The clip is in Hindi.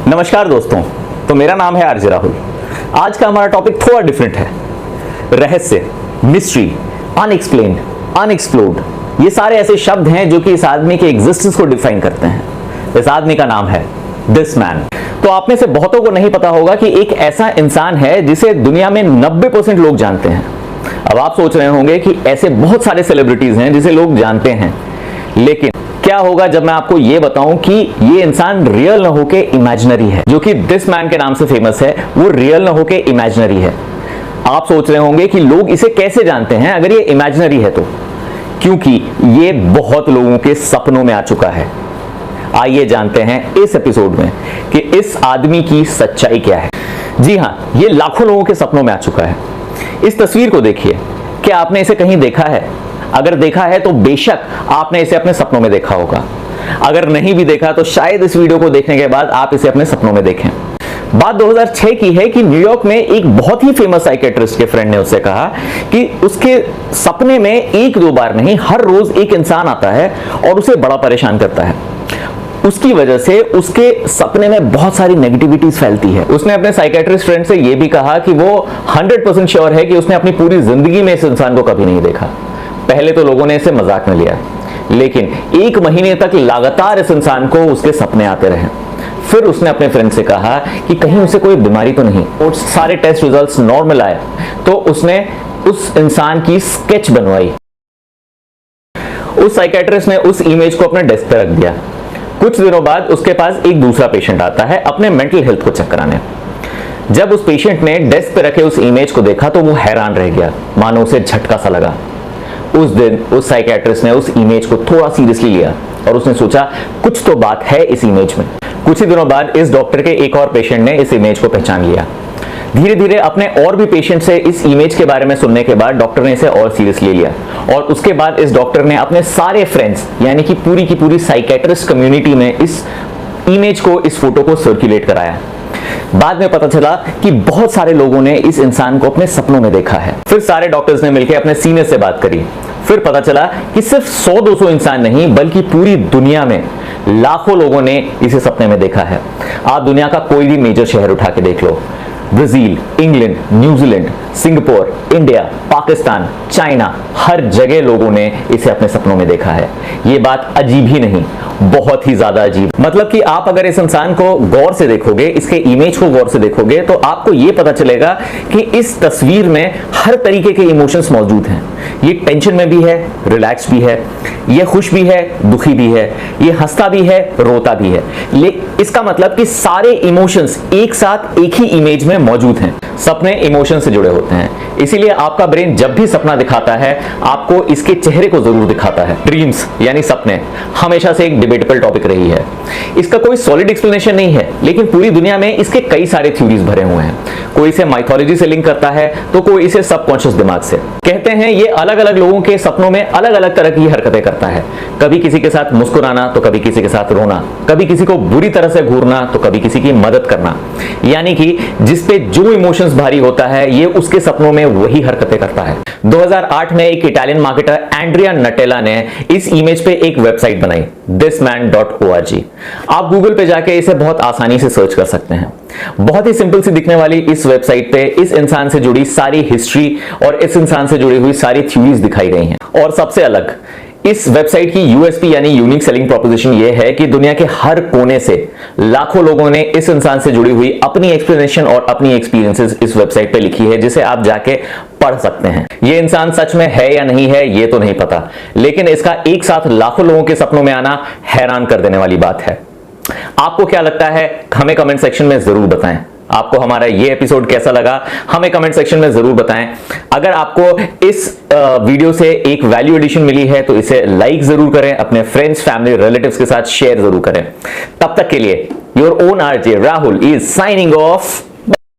नमस्कार दोस्तों, तो मेरा नाम है आरजे राहुल। आज का हमारा टॉपिक थोड़ा डिफरेंट है। रहस्य, मिस्ट्री, अनएक्सप्लेन्ड, अनएक्सप्लोर्ड, ये सारे ऐसे शब्द हैं जो कि इस आदमी के एग्जिस्टेंस को डिफाइन करते हैं। इस आदमी का नाम है दिस मैन। तो आप में से बहुतों को नहीं पता होगा कि एक ऐसा इंसान है जिसे दुनिया में 90% लोग जानते हैं। अब आप सोच रहे होंगे कि ऐसे बहुत सारे सेलिब्रिटीज हैं जिसे लोग जानते हैं, लेकिन क्या होगा जब मैं आपको यह बताऊं कि ये इंसान रियल न होके इमेजिनरी है। जो कि दिस मैन के नाम से फेमस है, वो रियल न होके इमेजिनरी है। आप सोच रहे होंगे कि लोग इसे कैसे जानते हैं अगर ये इमेजिनरी है तो, क्योंकि ये बहुत लोगों के सपनों में आ चुका है। आइए जानते हैं इस एपिसोड में कि इस आदमी की सच्चाई क्या है। जी हां, ये लाखों लोगों के सपनों में आ चुका है। इस तस्वीर को देखिए, क्या आपने इसे कहीं देखा है? अगर देखा है तो बेशक आपने इसे अपने सपनों में देखा होगा। अगर नहीं भी देखा तो शायद इस वीडियो को देखने के बाद आप इसे अपने सपनों में देखें। बात 2006 की है कि न्यूयॉर्क में एक बहुत ही फेमस साइकेट्रिस्ट के फ्रेंड ने उससे कहा कि उसके सपने में एक दो बार नहीं, हर रोज एक इंसान आता है और उसे बड़ा परेशान करता है। उसकी वजह से उसके सपने में बहुत सारी नेगेटिविटीज फैलती है। उसने अपने साइकेट्रिस्ट फ्रेंड से यह भी कहा कि वो 100% श्योर है कि उसने अपनी पूरी जिंदगी में इस इंसान को कभी नहीं देखा। पहले तो लोगों ने इसे मजाक में लिया, लेकिन 1 महीने तक लगातार इस इंसान को उसके सपने आते रहे। फिर उसने अपने फ्रेंड से कहा कि कहीं उसे कोई बीमारी तो नहीं। और सारे टेस्ट रिजल्ट्स नॉर्मल आए तो उसने उस इंसान की स्केच बनवाई। उस साइकेट्रिस्ट ने उस इमेज को अपने डेस्क पर रख दिया। कुछ दिनों बाद उसके पास एक दूसरा पेशेंट आता है अपने मेंटल हेल्थ को चेक कराने। जब उस पेशेंट ने डेस्क पर रखे उस इमेज को देखा तो वो हैरान रह गया, मानो उसे झटका सा लगा। उस दिन उस साइकेट्रिस्ट ने उस इमेज को थोड़ा सीरियसली लिया और उसने सोचा कुछ तो बात है इस इमेज में। कुछ ही दिनों बाद इस डॉक्टर के एक और पेशेंट ने इस इमेज को पहचान लिया। धीरे धीरे अपने और भी पेशेंट से इस इमेज के बारे में सुनने के बाद डॉक्टर ने इसे और सीरियसली लिया और उसके बाद इस डॉक्टर ने अपने सारे फ्रेंड्स यानी कि पूरी की पूरी साइकेट्रिस्ट कम्युनिटी में इस इमेज को, इस फोटो को सर्कुलेट कराया। बाद में पता चला कि बहुत सारे लोगों ने इस इंसान को अपने सपनों में देखा है। फिर सारे डॉक्टर्स ने मिलकर अपने सीनियर से बात करी। फिर पता चला कि सिर्फ 100-200 इंसान नहीं बल्कि पूरी दुनिया में लाखों लोगों ने इसे सपने में देखा है। आप दुनिया का कोई भी मेजर शहर उठा के देख लो, Brazil, England, New Zealand, Singapore, India, Pakistan, China, हर जगह लोगों ने इसे अपने सपनों में देखा है। ये बात अजीब ही नहीं, बहुत ही ज्यादा अजीब। मतलब कि आप अगर इस इंसान को गौर से देखोगे, इसके इमेज को गौर से देखोगे, तो आपको यह पता चलेगा कि इस तस्वीर में हर तरीके के इमोशंस मौजूद हैं। ये टेंशन में भी है, रिलैक्स भी है, ये खुश भी है, दुखी भी है, ये हंसता भी है, रोता भी है। इसका मतलब कि सारे इमोशंस एक साथ एक ही इमेज में मौजूद हैं। सपने इमोशन से जुड़े होते हैं, इसीलिए आपका ब्रेन जब भी सपना दिखाता है आपको इसके चेहरे को जरूर दिखाता है। ड्रीम्स यानी सपने हमेशा से एक डिबेटेबल टॉपिक रही है। इसका कोई सॉलिड एक्सप्लेनेशन नहीं है, लेकिन पूरी दुनिया में इसके कई सारे थ्योरीज भरे हुए हैं। कोई इसे माइथोलॉजी से लिंक करता है तो कोई इसे सबकॉन्शियस दिमाग से। कहते हैं ये अलग अलग लोगों के सपनों में अलग अलग तरह की हरकतें करता है। कभी किसी के साथ मुस्कुराना तो कभी किसी के साथ रोना, कभी किसी को बुरी तरह से घूरना तो कभी किसी की मदद करना। यानी कि जिस पे जो इमोशंस भारी होता है ये उसके सपनों में वही हरकतें करता है। 2008 में एक इटालियन मार्केटर एंड्रिया नटेला ने इस इमेज पे एक वेबसाइट बनाई, thisman.org। आप गूगल पे जाके इसे बहुत आसानी से सर्च कर सकते हैं। बहुत ही सिंपल सी दिखने वाली इस वेबसाइट पे इस इंसान से जुड़ी सारी हिस्ट्री और इस इंसान से जुड़ी हुई सारी थ्योरीज दिखाई गई हैं। और सबसे अलग इस वेबसाइट की यूएसपी यानी यूनिक सेलिंग प्रोपोजिशन ये है कि दुनिया के हर कोने से लाखों लोगों ने इस इंसान से जुड़ी हुई अपनी एक्सप्लेनेशन और अपनी एक्सपीरियंसेस इस वेबसाइट पे लिखी है, जिसे आप जाके पढ़ सकते हैं। ये इंसान सच में है या नहीं है ये तो नहीं पता, लेकिन इसका एक साथ लाखों लोगों के सपनों में आना हैरान कर देने वाली बात है। आपको क्या लगता है हमें कमेंट सेक्शन में जरूर बताएं। आपको हमारा ये एपिसोड कैसा लगा हमें कमेंट सेक्शन में जरूर बताएं। अगर आपको इस वीडियो से एक वैल्यू एडिशन मिली है तो इसे लाइक जरूर करें, अपने फ्रेंड्स, फैमिली, रिलेटिव्स के साथ शेयर जरूर करें। तब तक के लिए your own RJ Rahul is signing off.